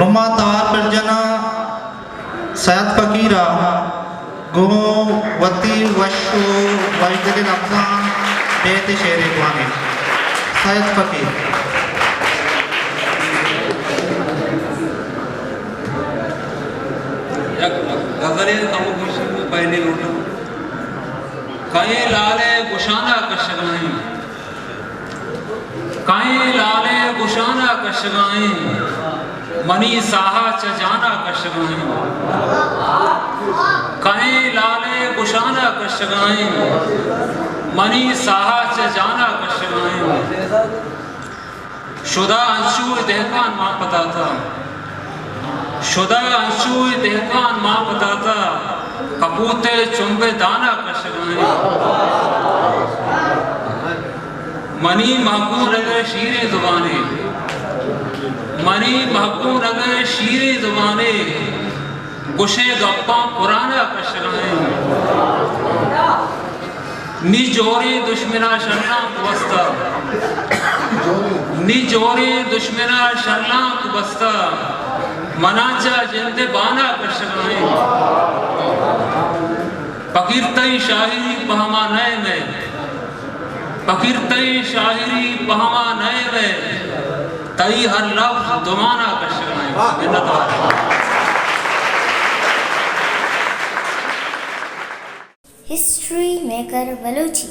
नुमा तार परजना सैयद फकीरा गो वती वशो वजदिल अफजान बेत शेर वानी सैयद फकीर गजले खामोशी में पहले लौटा काए लाले गुशाना कशगाएं काए लाले गुशाना कशगाएं मनी साहा चजाना कशगाएं काए लाले गुशाना कशगाएं मनी साहा चजाना कशगाएं शुदा अंशु दहकान मां पता था शुदा अंशु दहकान मां पता था कपूते चुंबे दाना कशगाएं मनी महकून अगर शीरे जुबाने मनी महकून अगर शीरे जुबाने गुशे गप्पा पुराना कशगाएं नी जोरे दुश्मना शर्ला कुबस्ता नी जोरे दुश्मना शर्ला कुबस्ता मनाचा जिंदे बाना कशगाएं फकीरतई शाहिरी पहमा नए में फकीरतई शाहिरी पहमा नए में तई हर लफ्ज दुमाना कशगाएं हिस्ट्री मेकर बलूची।